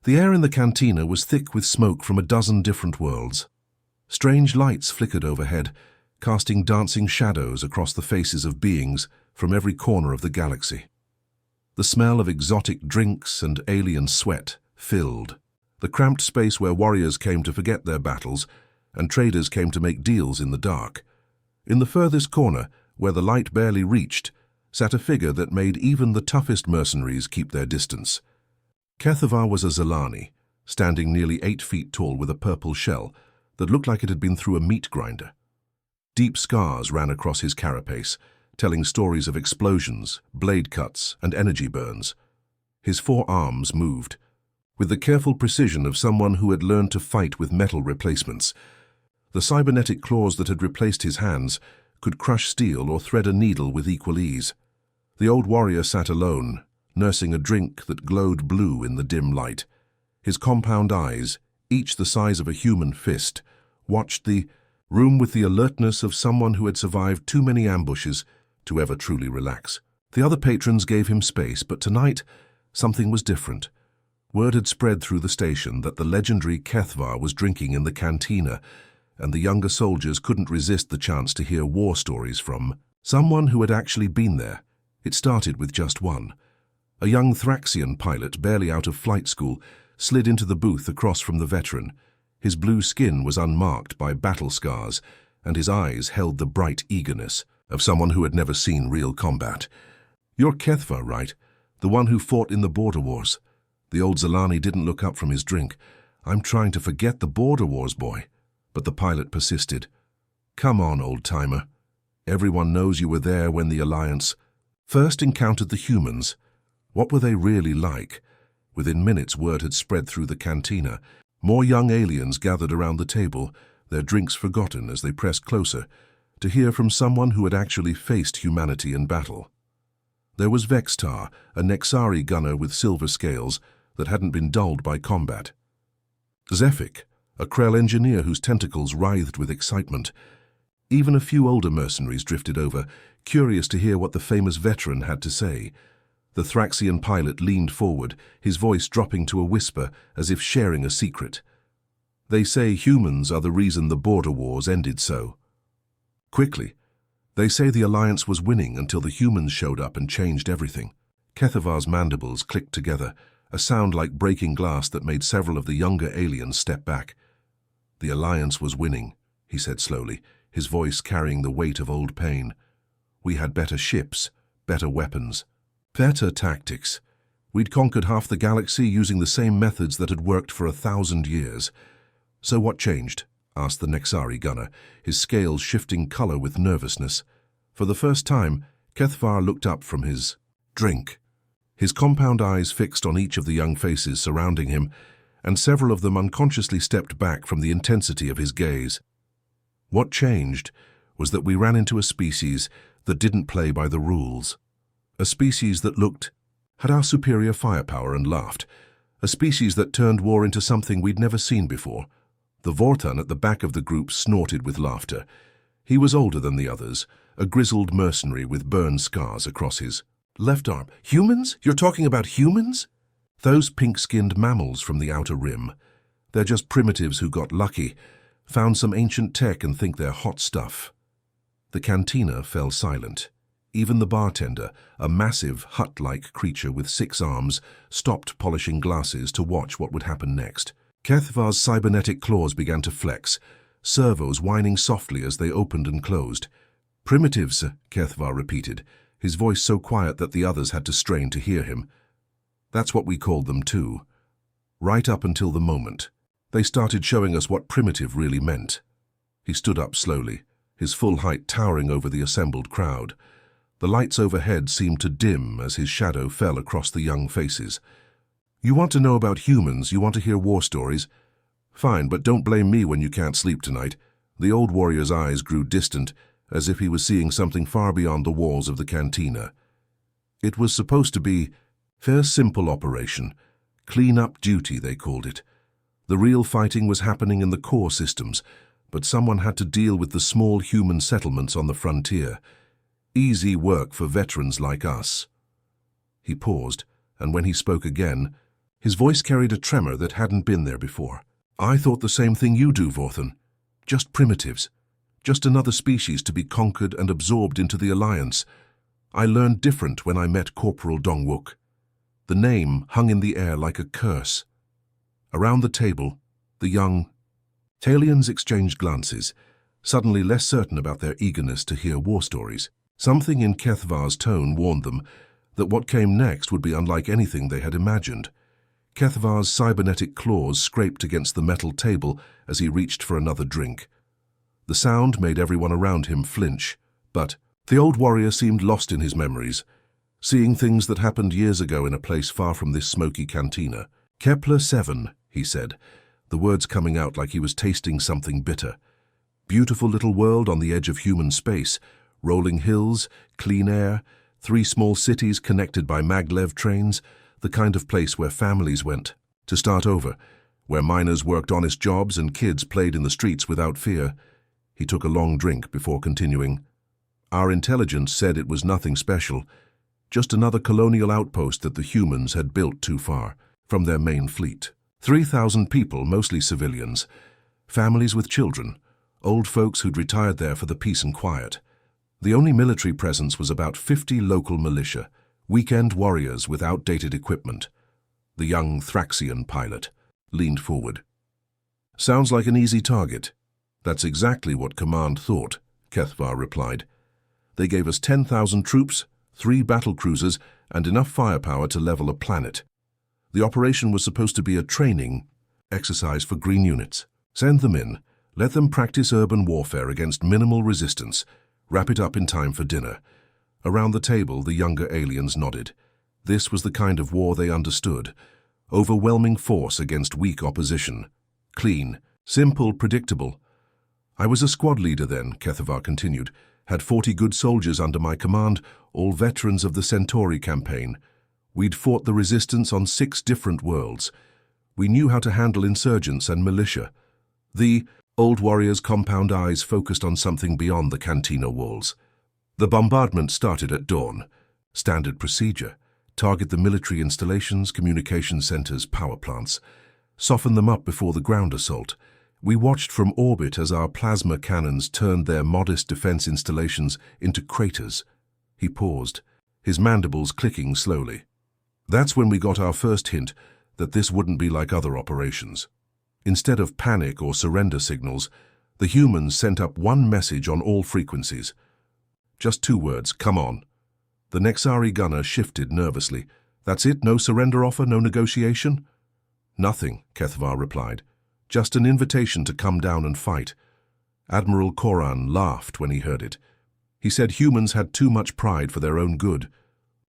The air in the cantina was thick with smoke from a dozen different worlds. Strange lights flickered overhead, casting dancing shadows across the faces of beings from every corner of the galaxy. The smell of exotic drinks and alien sweat filled the cramped space where warriors came to forget their battles and traders came to make deals in the dark. In the furthest corner, where the light barely reached, sat a figure that made even the toughest mercenaries keep their distance. HFY was a Zalani, standing nearly 8 feet tall with a purple shell that looked like it had been through a meat grinder. Deep scars ran across his carapace, telling stories of explosions, blade cuts, and energy burns. His 4 arms moved, with the careful precision of someone who had learned to fight with metal replacements. The cybernetic claws that had replaced his hands could crush steel or thread a needle with equal ease. The old warrior sat alone, nursing a drink that glowed blue in the dim light. His compound eyes, each the size of a human fist, watched the room with the alertness of someone who had survived too many ambushes to ever truly relax. The other patrons gave him space, but tonight something was different. Word had spread through the station that the legendary HFY was drinking in the cantina, and the younger soldiers couldn't resist the chance to hear war stories from someone who had actually been there. It started with just one. A young Thraxian pilot, barely out of flight school, slid into the booth across from the veteran. His blue skin was unmarked by battle scars, and his eyes held the bright eagerness of someone who had never seen real combat. "You're HFY, right? The one who fought in the border wars." The old Zalani didn't look up from his drink. "I'm trying to forget the border wars, boy." But the pilot persisted. "Come on, old-timer. Everyone knows you were there when the Alliance first encountered the humans. What were they really like?" Within minutes, word had spread through the cantina. More young aliens gathered around the table, their drinks forgotten as they pressed closer, to hear from someone who had actually faced humanity in battle. There was Vextar, a Nexari gunner with silver scales that hadn't been dulled by combat. Zephic, a Krell engineer whose tentacles writhed with excitement. Even a few older mercenaries drifted over, curious to hear what the famous veteran had to say. The Thraxian pilot leaned forward, his voice dropping to a whisper as if sharing a secret. "They say humans are the reason the border wars ended so." Quickly, "They say the Alliance was winning until the humans showed up and changed everything." HFY's mandibles clicked together, a sound like breaking glass that made several of the younger aliens step back. "The Alliance was winning," he said slowly, his voice carrying the weight of old pain. "We had better ships, better weapons, better tactics. We'd conquered half the galaxy using the same methods that had worked for 1,000 years. So what changed?" asked the Nexari gunner, his scales shifting color with nervousness. For the first time, HFY looked up from his drink, his compound eyes fixed on each of the young faces surrounding him, and several of them unconsciously stepped back from the intensity of his gaze. What changed was that we ran into a species that didn't play by the rules. A species that had our superior firepower and laughed. A species that turned war into something we'd never seen before. The Vortan at the back of the group snorted with laughter. He was older than the others, a grizzled mercenary with burn scars across his left arm. "Humans? You're talking about humans?" "Those pink-skinned mammals from the outer rim. They're just primitives who got lucky, found some ancient tech and think they're hot stuff." The cantina fell silent. Even the bartender, a massive hut-like creature with 6 arms, stopped polishing glasses to watch what would happen next. HFY's cybernetic claws began to flex, servos whining softly as they opened and closed. "Primitives," HFY repeated, his voice so quiet that the others had to strain to hear him. "That's what we called them too. Right up until the moment they started showing us what primitive really meant." He stood up slowly, his full height towering over the assembled crowd. The lights overhead seemed to dim as his shadow fell across the young faces. "You want to know about humans, you want to hear war stories? Fine, but don't blame me when you can't sleep tonight." The old warrior's eyes grew distant, as if he was seeing something far beyond the walls of the cantina. It was supposed to be fair simple operation. Clean-up duty, they called it. The real fighting was happening in the core systems, but someone had to deal with the small human settlements on the frontier. Easy work for veterans like us. He paused, and when he spoke again, His voice carried a tremor that hadn't been there before. "I thought the same thing you do, Vorthan. Just primitives. Just another species to be conquered and absorbed into the Alliance. I learned different when I met Corporal Dongwook." The name hung in the air like a curse. Around the table, the young Talians exchanged glances, suddenly less certain about their eagerness to hear war stories. Something in Kethvar's tone warned them that what came next would be unlike anything they had imagined. Kethvar's cybernetic claws scraped against the metal table as he reached for another drink. The sound made everyone around him flinch, but the old warrior seemed lost in his memories, seeing things that happened years ago in a place far from this smoky cantina. "Kepler 7, he said, the words coming out like he was tasting something bitter. "Beautiful little world on the edge of human space, rolling hills, clean air, 3 small cities connected by maglev trains, the kind of place where families went to start over, where miners worked honest jobs and kids played in the streets without fear." He took a long drink before continuing. "Our intelligence said it was nothing special, just another colonial outpost that the humans had built too far from their main fleet. 3,000 people, mostly civilians, families with children, old folks who'd retired there for the peace and quiet. The only military presence was about 50 local militia, weekend warriors with outdated equipment." The young Thraxian pilot leaned forward. "Sounds like an easy target." "That's exactly what Command thought," Kethvar replied. "They gave us 10,000 troops, 3 battle cruisers, and enough firepower to level a planet. The operation was supposed to be a training exercise for green units. Send them in, let them practice urban warfare against minimal resistance, wrap it up in time for dinner." Around the table, the younger aliens nodded. This was the kind of war they understood. Overwhelming force against weak opposition. Clean, simple, predictable. "I was a squad leader then," Kethvar continued. "Had 40 good soldiers under my command, all veterans of the Centauri campaign. We'd fought the resistance on 6 different worlds. We knew how to handle insurgents and militia." The old warrior's compound eyes focused on something beyond the cantina walls. "The bombardment started at dawn. Standard procedure. Target the military installations, communication centers, power plants. Soften them up before the ground assault. We watched from orbit as our plasma cannons turned their modest defense installations into craters." He paused, his mandibles clicking slowly. "That's when we got our first hint that this wouldn't be like other operations. Instead of panic or surrender signals, the humans sent up one message on all frequencies. Just 2 words, 'Come on.' The Nexari gunner shifted nervously. 'That's it? No surrender offer, no negotiation?' "Nothing," Kethvar replied. "Just an invitation to come down and fight." Admiral Koran laughed when he heard it. He said humans had too much pride for their own good.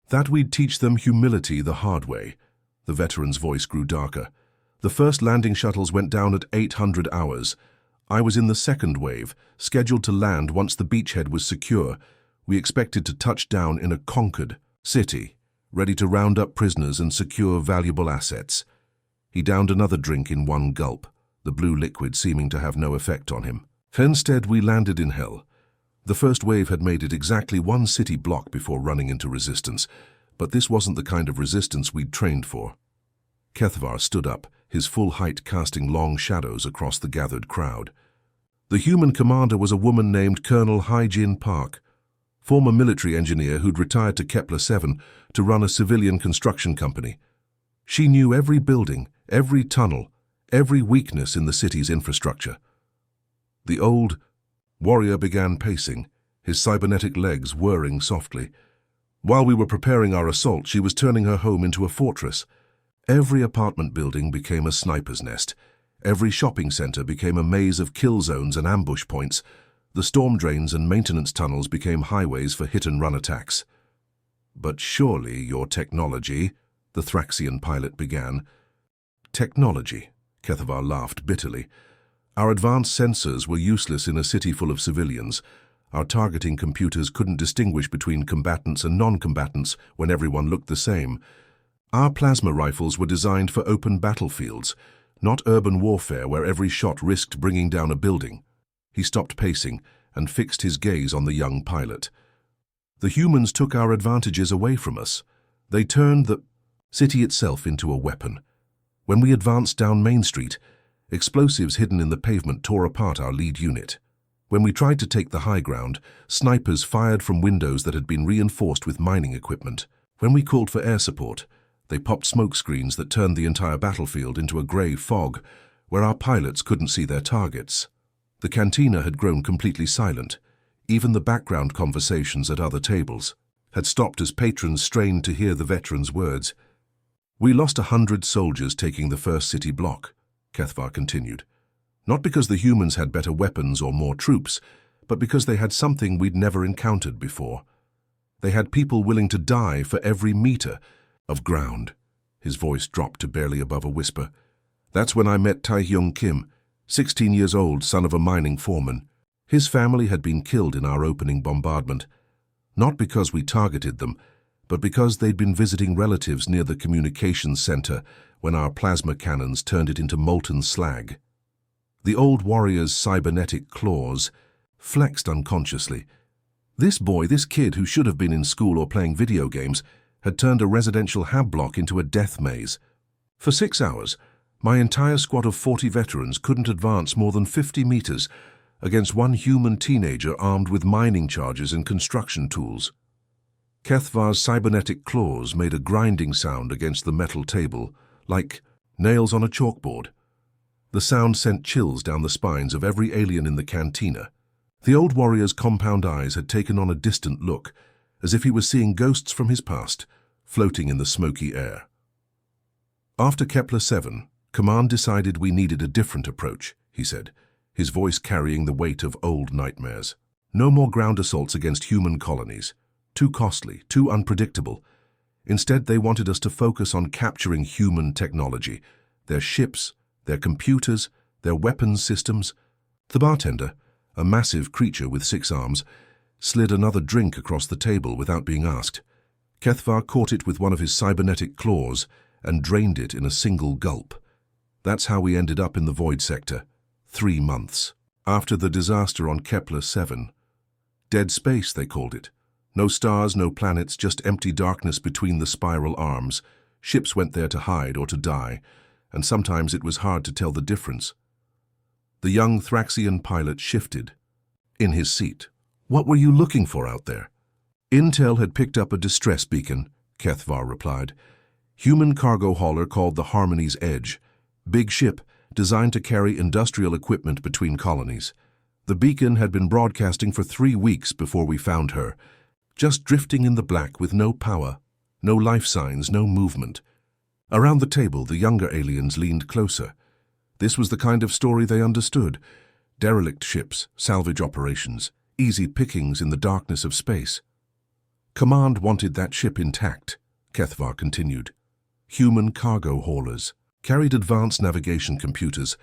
That we'd teach them humility the hard way. The veteran's voice grew darker. "The first landing shuttles went down at 800 hours. I was in the second wave, scheduled to land once the beachhead was secure. We expected to touch down in a conquered city, ready to round up prisoners and secure valuable assets." He downed another drink in one gulp, the blue liquid seeming to have no effect on him. "Instead, we landed in hell. The first wave had made it exactly 1 city block before running into resistance, but this wasn't the kind of resistance we'd trained for." Kethvar stood up, his full height casting long shadows across the gathered crowd. "The human commander was a woman named Colonel Haijin Park, former military engineer who'd retired to Kepler 7 to run a civilian construction company. She knew every building, every tunnel, every weakness in the city's infrastructure." The old warrior began pacing, his cybernetic legs whirring softly. "While we were preparing our assault, she was turning her home into a fortress. Every apartment building became a sniper's nest. Every shopping center became a maze of kill zones and ambush points. The storm drains and maintenance tunnels became highways for hit-and-run attacks." "But surely your technology," the Thraxian pilot began. "Technology," Kethvar laughed bitterly. "Our advanced sensors were useless in a city full of civilians. Our targeting computers couldn't distinguish between combatants and non-combatants when everyone looked the same. Our plasma rifles were designed for open battlefields, not urban warfare where every shot risked bringing down a building." He stopped pacing and fixed his gaze on the young pilot. "The humans took our advantages away from us. They turned the city itself into a weapon. When we advanced down Main Street, explosives hidden in the pavement tore apart our lead unit. When we tried to take the high ground, snipers fired from windows that had been reinforced with mining equipment. When we called for air support, they popped smoke screens that turned the entire battlefield into a grey fog where our pilots couldn't see their targets. The cantina had grown completely silent. Even the background conversations at other tables had stopped as patrons strained to hear the veterans' words. We lost 100 soldiers taking the first city block, Kethvar continued. Not because the humans had better weapons or more troops, but because they had something we'd never encountered before. They had people willing to die for every meter of ground. His voice dropped to barely above a whisper. That's when I met Tae-Hyung Kim, 16 years old, son of a mining foreman. His family had been killed in our opening bombardment, not because we targeted them, but because they'd been visiting relatives near the communications center when our plasma cannons turned it into molten slag. The old warrior's cybernetic claws flexed unconsciously. This boy, this kid who should have been in school or playing video games, had turned a residential hab block into a death maze. For 6 hours, my entire squad of 40 veterans couldn't advance more than 50 meters against one human teenager armed with mining charges and construction tools. Kethvar's cybernetic claws made a grinding sound against the metal table, like nails on a chalkboard. The sound sent chills down the spines of every alien in the cantina. The old warrior's compound eyes had taken on a distant look, as if he was seeing ghosts from his past, floating in the smoky air. After Kepler-7, Command decided we needed a different approach, he said, his voice carrying the weight of old nightmares. No more ground assaults against human colonies. Too costly, too unpredictable. Instead, they wanted us to focus on capturing human technology, their ships, their computers, their weapons systems. The bartender, a massive creature with 6 arms, slid another drink across the table without being asked. Kethvar caught it with one of his cybernetic claws and drained it in a single gulp. That's how we ended up in the void sector, 3 months after the disaster on Kepler-7. Dead space, they called it. No stars, no planets, just empty darkness between the spiral arms. Ships went there to hide or to die, and sometimes it was hard to tell the difference. The young Thraxian pilot shifted in his seat. What were you looking for out there? Intel had picked up a distress beacon, Kethvar replied. Human cargo hauler called the Harmony's Edge. Big ship, designed to carry industrial equipment between colonies. The beacon had been broadcasting for 3 weeks before we found her, just drifting in the black with no power, no life signs, no movement. Around the table, the younger aliens leaned closer. This was the kind of story they understood. Derelict ships, salvage operations, easy pickings in the darkness of space. Command wanted that ship intact, Kethvar continued. Human cargo haulers carried advanced navigation computers,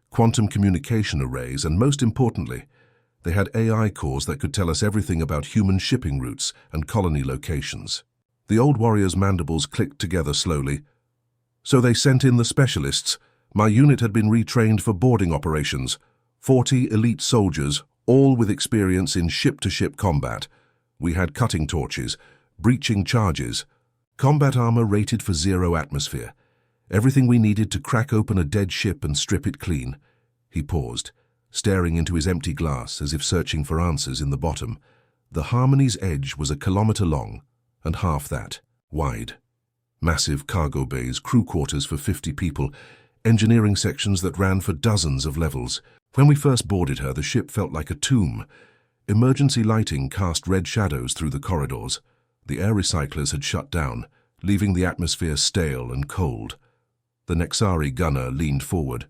quantum communication arrays, and most importantly, they had AI cores that could tell us everything about human shipping routes and colony locations. The old warrior's mandibles clicked together slowly. So they sent in the specialists. My unit had been retrained for boarding operations. 40 elite soldiers, all with experience in ship-to-ship combat. We had cutting torches, breaching charges, combat armor rated for 0 atmosphere. Everything we needed to crack open a dead ship and strip it clean. He paused, staring into his empty glass as if searching for answers in the bottom. The Harmony's Edge was 1 kilometer long and half that wide. Massive cargo bays, crew quarters for 50 people, engineering sections that ran for dozens of levels. When we first boarded her, the ship felt like a tomb. Emergency lighting cast red shadows through the corridors. The air recyclers had shut down, leaving the atmosphere stale and cold. The Nexari gunner leaned forward.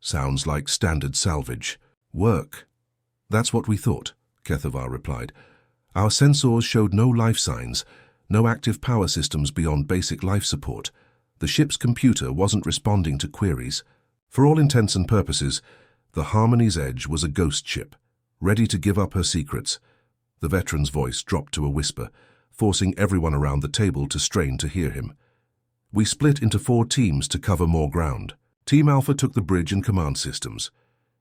Sounds like standard salvage. Work. That's what we thought, Kethvar replied. Our sensors showed no life signs, no active power systems beyond basic life support. The ship's computer wasn't responding to queries. For all intents and purposes, the Harmony's Edge was a ghost ship, ready to give up her secrets. The veteran's voice dropped to a whisper, forcing everyone around the table to strain to hear him. We split into 4 teams to cover more ground. Team Alpha took the bridge and command systems.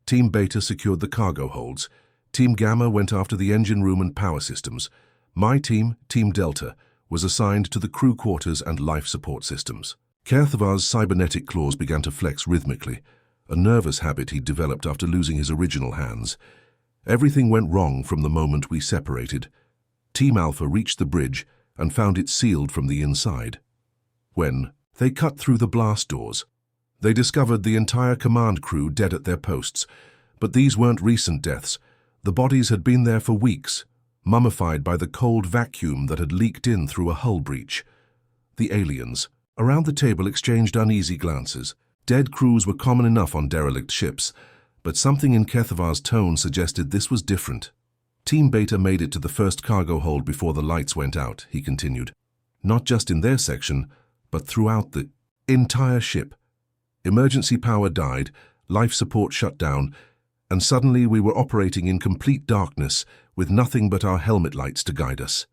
Team Beta secured the cargo holds. Team Gamma went after the engine room and power systems. My team, Team Delta, was assigned to the crew quarters and life support systems. Kerthavar's cybernetic claws began to flex rhythmically, a nervous habit he'd developed after losing his original hands. Everything went wrong from the moment we separated. Team Alpha reached the bridge and found it sealed from the inside. When they cut through the blast doors, they discovered the entire command crew dead at their posts. But these weren't recent deaths. The bodies had been there for weeks, mummified by the cold vacuum that had leaked in through a hull breach. The aliens around the table exchanged uneasy glances. Dead crews were common enough on derelict ships, but something in Kerthavar's tone suggested this was different. Team Beta made it to the first cargo hold before the lights went out, he continued. Not just in their section, but throughout the entire ship. Emergency power died, life support shut down, and suddenly we were operating in complete darkness with nothing but our helmet lights to guide us.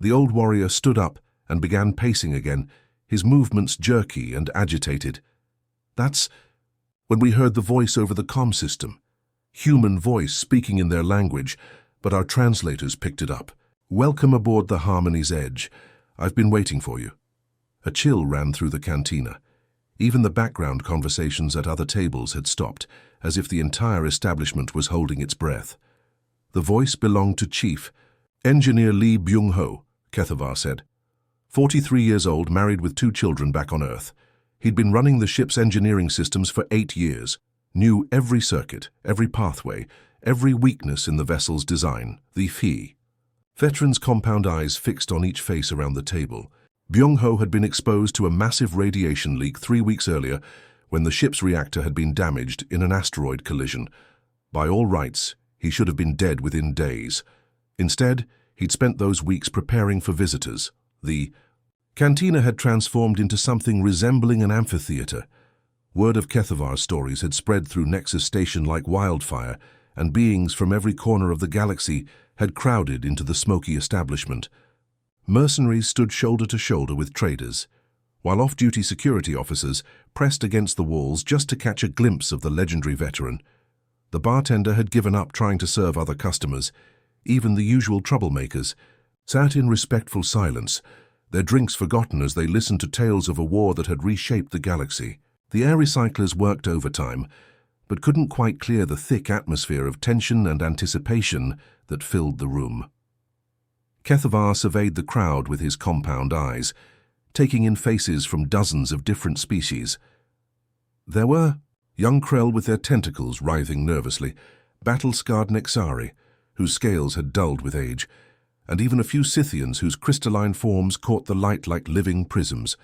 The old warrior stood up and began pacing again, his movements jerky and agitated. That's when we heard the voice over the comm system. Human voice speaking in their language, but our translators picked it up. "Welcome aboard the Harmony's Edge. I've been waiting for you." A chill ran through the cantina. Even the background conversations at other tables had stopped, as if the entire establishment was holding its breath. The voice belonged to Chief Engineer Lee Byung-ho, Kerthavar said. 43 years old, married with 2 children back on Earth. He'd been running the ship's engineering systems for 8 years, knew every circuit, every pathway, every weakness in the vessel's design, the fee. Veterans' compound eyes fixed on each face around the table. Byung-ho had been exposed to a massive radiation leak 3 weeks earlier when the ship's reactor had been damaged in an asteroid collision. By all rights, he should have been dead within days. Instead, he'd spent those weeks preparing for visitors. The cantina had transformed into something resembling an amphitheater. Word of HFY Stories had spread through Nexus Station like wildfire, and beings from every corner of the galaxy had crowded into the smoky establishment. Mercenaries stood shoulder to shoulder with traders, while off-duty security officers pressed against the walls just to catch a glimpse of the legendary veteran. The bartender had given up trying to serve other customers. Even the usual troublemakers sat in respectful silence, their drinks forgotten as they listened to tales of a war that had reshaped the galaxy. The air recyclers worked overtime, but couldn't quite clear the thick atmosphere of tension and anticipation that filled the room. Kerthavar surveyed the crowd with his compound eyes, taking in faces from dozens of different species. There were young Krell with their tentacles writhing nervously, battle-scarred Nexari, whose scales had dulled with age, and even a few Scythians whose crystalline forms caught the light like living prisms.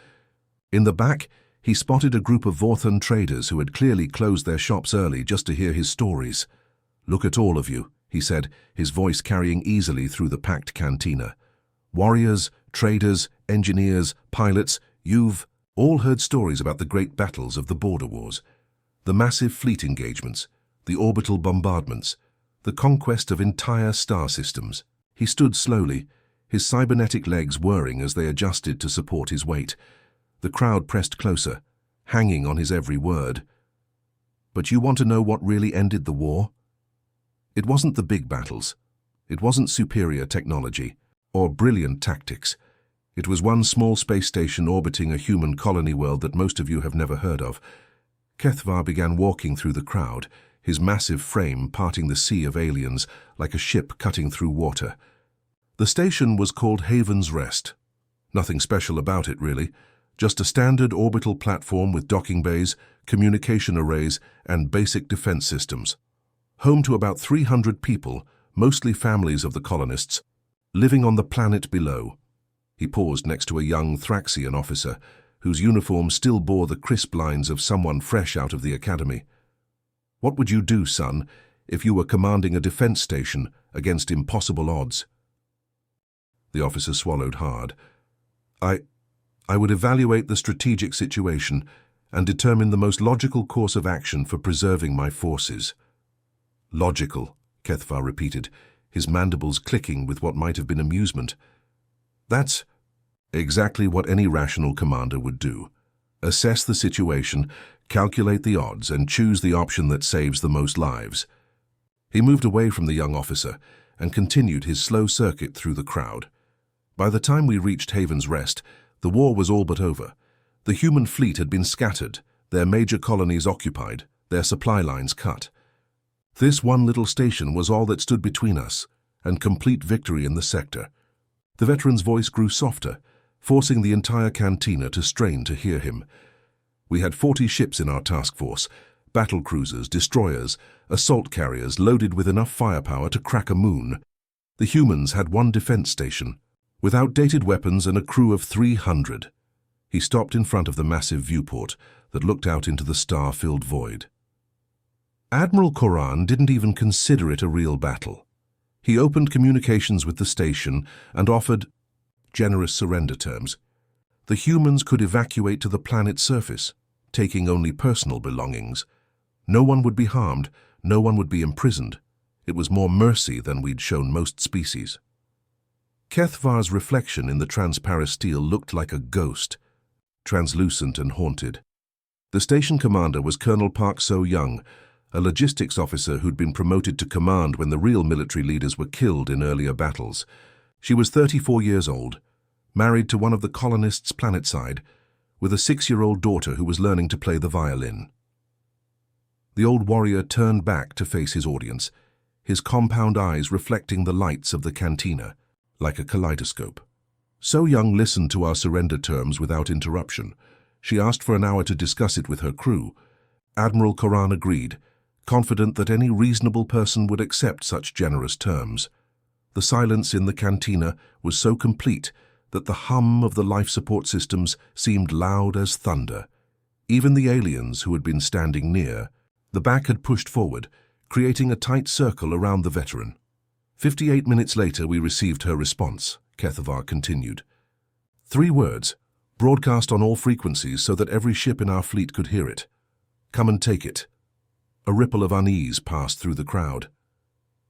In the back, he spotted a group of Vorthon traders who had clearly closed their shops early just to hear his stories. "Look at all of you," he said, his voice carrying easily through the packed cantina. "Warriors, traders, engineers, pilots, you've all heard stories about the great battles of the border wars. The massive fleet engagements, the orbital bombardments, the conquest of entire star systems." He stood slowly, his cybernetic legs whirring as they adjusted to support his weight. The crowd pressed closer, hanging on his every word. "But you want to know what really ended the war? It wasn't the big battles. It wasn't superior technology or brilliant tactics. It was one small space station orbiting a human colony world that most of you have never heard of." Kerthavar began walking through the crowd, his massive frame parting the sea of aliens like a ship cutting through water. The station was called Haven's Rest. Nothing special about it, really. Just a standard orbital platform with docking bays, communication arrays, and basic defense systems. Home to about 300 people, mostly families of the colonists, living on the planet below. He paused next to a young Thraxian officer, whose uniform still bore the crisp lines of someone fresh out of the academy. "What would you do, son, if you were commanding a defense station against impossible odds?" The officer swallowed hard. I would evaluate the strategic situation and determine the most logical course of action for preserving my forces." "Logical," Kerthavar repeated, his mandibles clicking with what might have been amusement. "That's exactly what any rational commander would do. Assess the situation, calculate the odds, and choose the option that saves the most lives." He moved away from the young officer and continued his slow circuit through the crowd. By the time we reached Haven's Rest, the war was all but over. The human fleet had been scattered, their major colonies occupied, their supply lines cut. This one little station was all that stood between us, and complete victory in the sector. The veteran's voice grew softer, forcing the entire cantina to strain to hear him. We had 40 ships in our task force, battle cruisers, destroyers, assault carriers loaded with enough firepower to crack a moon. The humans had one defense station, with outdated weapons and a crew of 300. He stopped in front of the massive viewport that looked out into the star-filled void. Admiral Koran didn't even consider it a real battle. He opened communications with the station and offered generous surrender terms. The humans could evacuate to the planet's surface, taking only personal belongings. No one would be harmed, no one would be imprisoned. It was more mercy than we'd shown most species. Kethvar's reflection in the transparent steel looked like a ghost, translucent and haunted. The station commander was Colonel Park So-young, a logistics officer who'd been promoted to command when the real military leaders were killed in earlier battles. She was 34 years old, married to one of the colonists planetside, with a 6-year-old daughter who was learning to play the violin. The old warrior turned back to face his audience, his compound eyes reflecting the lights of the cantina, like a kaleidoscope. So-young listened to our surrender terms without interruption. She asked for an hour to discuss it with her crew. Admiral Koran agreed, confident that any reasonable person would accept such generous terms. The silence in the cantina was so complete that the hum of the life support systems seemed loud as thunder. Even the aliens who had been standing near, the back had pushed forward, creating a tight circle around the veteran. 58 minutes later we received her response, Kethvar continued. 3 words, broadcast on all frequencies so that every ship in our fleet could hear it. Come and take it. A ripple of unease passed through the crowd.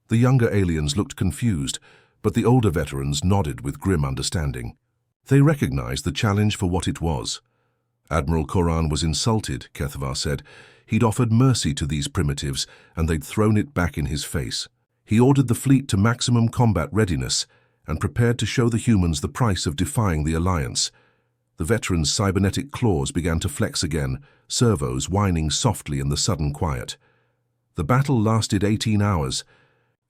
The younger aliens looked confused, but the older veterans nodded with grim understanding. They recognized the challenge for what it was. Admiral Koran was insulted, Kethvar said. He'd offered mercy to these primitives, and they'd thrown it back in his face. He ordered the fleet to maximum combat readiness and prepared to show the humans the price of defying the Alliance. The veterans' cybernetic claws began to flex again, servos whining softly in the sudden quiet. The battle lasted 18 hours.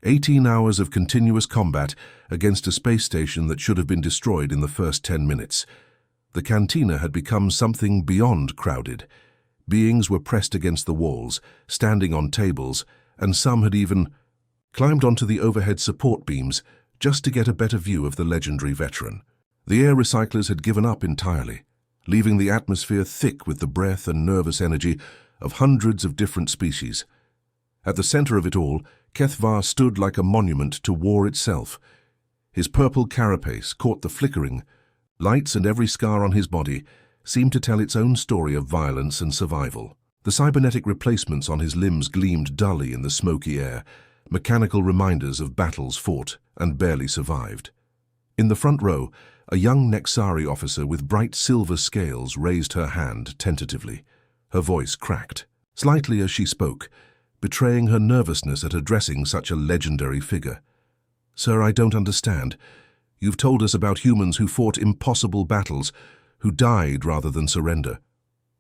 18 hours of continuous combat against a space station that should have been destroyed in the first 10 minutes. The cantina had become something beyond crowded. Beings were pressed against the walls, standing on tables, and some had even climbed onto the overhead support beams just to get a better view of the legendary veteran. The air recyclers had given up entirely, leaving the atmosphere thick with the breath and nervous energy of hundreds of different species. At the center of it all, Kethvar stood like a monument to war itself. His purple carapace caught the flickering lights, and every scar on his body seemed to tell its own story of violence and survival. The cybernetic replacements on his limbs gleamed dully in the smoky air, mechanical reminders of battles fought and barely survived. In the front row, a young Nexari officer with bright silver scales raised her hand tentatively. Her voice cracked, slightly as she spoke, betraying her nervousness at addressing such a legendary figure. "Sir, I don't understand. You've told us about humans who fought impossible battles, who died rather than surrender.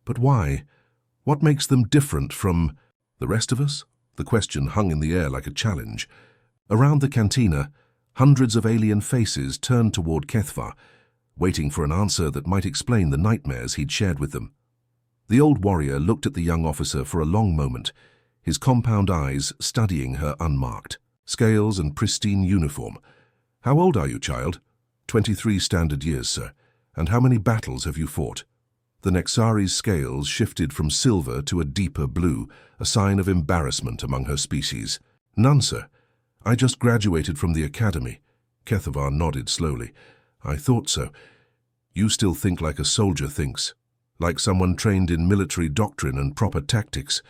But why? What makes them different from the rest of us?" The question hung in the air like a challenge. Around the cantina, hundreds of alien faces turned toward Kethvar, waiting for an answer that might explain the nightmares he'd shared with them. The old warrior looked at the young officer for a long moment, his compound eyes studying her unmarked scales and pristine uniform. "How old are you, child?" 23 standard years, sir. "And how many battles have you fought?" The Nexari's scales shifted from silver to a deeper blue, a sign of embarrassment among her species. "None, sir. I just graduated from the academy." Kethvar nodded slowly. "I thought so. You still think like a soldier thinks, like someone trained in military doctrine and proper tactics.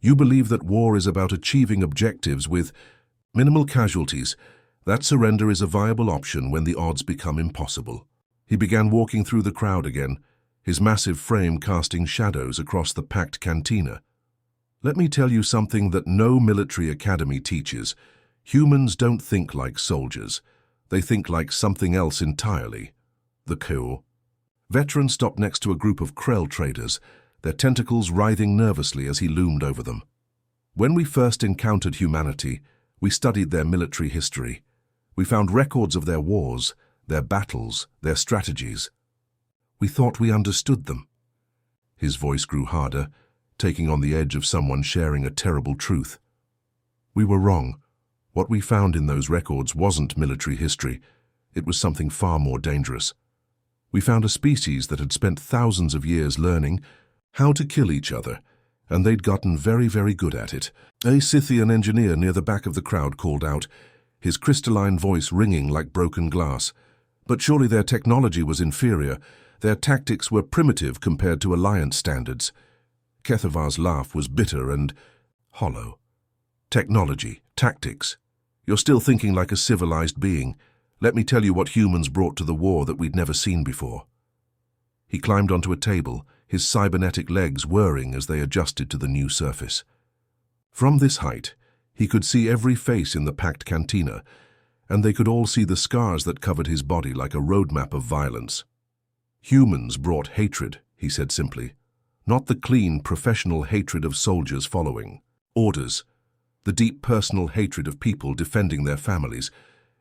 You believe that war is about achieving objectives with minimal casualties, that surrender is a viable option when the odds become impossible." He began walking through the crowd again, his massive frame casting shadows across the packed cantina. "Let me tell you something that no military academy teaches. Humans don't think like soldiers. They think like something else entirely. The core. Veteran stopped next to a group of Krell traders, their tentacles writhing nervously as he loomed over them. When we first encountered humanity, we studied their military history. We found records of their wars, their battles, their strategies. We thought we understood them. His voice grew harder, taking on the edge of someone sharing a terrible truth. We were wrong. What we found in those records wasn't military history. It was something far more dangerous. We found a species that had spent thousands of years learning how to kill each other, and they'd gotten very, very good at it. A Scythian engineer near the back of the crowd called out, his crystalline voice ringing like broken glass. But surely their technology was inferior. Their tactics were primitive compared to Alliance standards. Kethavar's laugh was bitter and hollow. Technology, tactics. You're still thinking like a civilized being. Let me tell you what humans brought to the war that we'd never seen before. He climbed onto a table, his cybernetic legs whirring as they adjusted to the new surface. From this height, he could see every face in the packed cantina, and they could all see the scars that covered his body like a roadmap of violence. Humans brought hatred, he said simply. Not the clean, professional hatred of soldiers following orders. The deep personal hatred of people defending their families.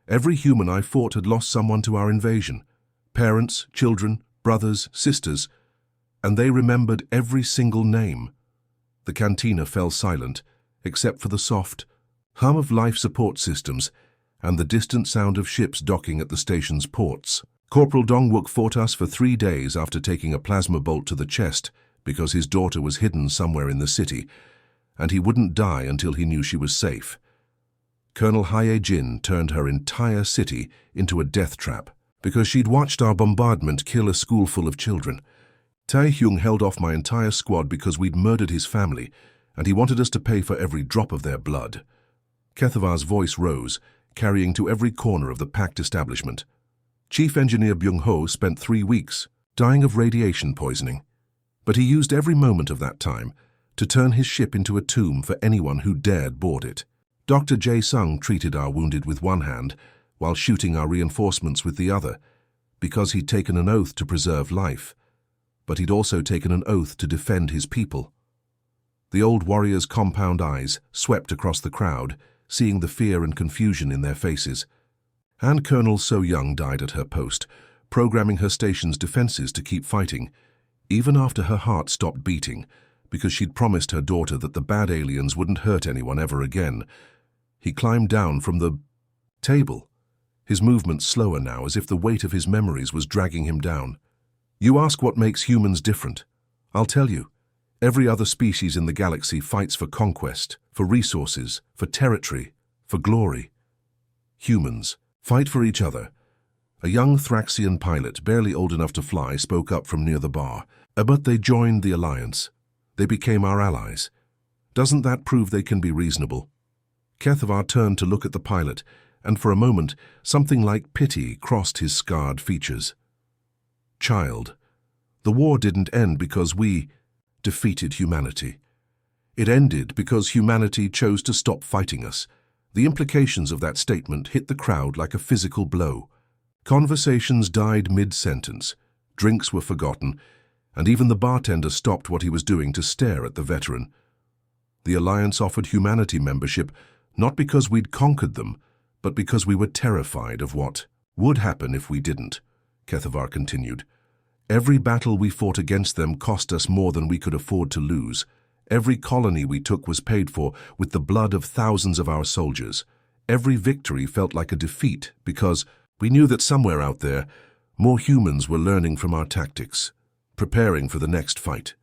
Every human I fought had lost someone to our invasion. Parents, children, brothers, sisters. And they remembered every single name. The cantina fell silent, except for the soft hum of life support systems and the distant sound of ships docking at the station's ports. Corporal Dongwook fought us for 3 days after taking a plasma bolt to the chest because his daughter was hidden somewhere in the city, and he wouldn't die until he knew she was safe. Colonel Hae Jin turned her entire city into a death trap because she'd watched our bombardment kill a school full of children. Tae Hyung held off my entire squad because we'd murdered his family, and he wanted us to pay for every drop of their blood. Kethavar's voice rose, carrying to every corner of the packed establishment. Chief Engineer Byung-ho spent 3 weeks dying of radiation poisoning, but he used every moment of that time to turn his ship into a tomb for anyone who dared board it. Dr. Jae-sung treated our wounded with one hand while shooting our reinforcements with the other, because he'd taken an oath to preserve life, but he'd also taken an oath to defend his people. The old warrior's compound eyes swept across the crowd, seeing the fear and confusion in their faces. And Colonel So Young died at her post, programming her station's defenses to keep fighting, even after her heart stopped beating, because she'd promised her daughter that the bad aliens wouldn't hurt anyone ever again. He climbed down from the table, his movements slower now, as if the weight of his memories was dragging him down. You ask what makes humans different. I'll tell you. Every other species in the galaxy fights for conquest, for resources, for territory, for glory. Humans fight for each other. A young Thraxian pilot, barely old enough to fly, spoke up from near the bar. But they joined the Alliance. They became our allies. Doesn't that prove they can be reasonable? Kethavar turned to look at the pilot, and for a moment, something like pity crossed his scarred features. Child, the war didn't end because we defeated humanity. It ended because humanity chose to stop fighting us. The implications of that statement hit the crowd like a physical blow. Conversations died mid-sentence, drinks were forgotten, and even the bartender stopped what he was doing to stare at the veteran. The Alliance offered humanity membership not because we'd conquered them, but because we were terrified of what would happen if we didn't, Kethavar continued. Every battle we fought against them cost us more than we could afford to lose. Every colony we took was paid for with the blood of thousands of our soldiers. Every victory felt like a defeat because we knew that somewhere out there, more humans were learning from our tactics, preparing for the next fight.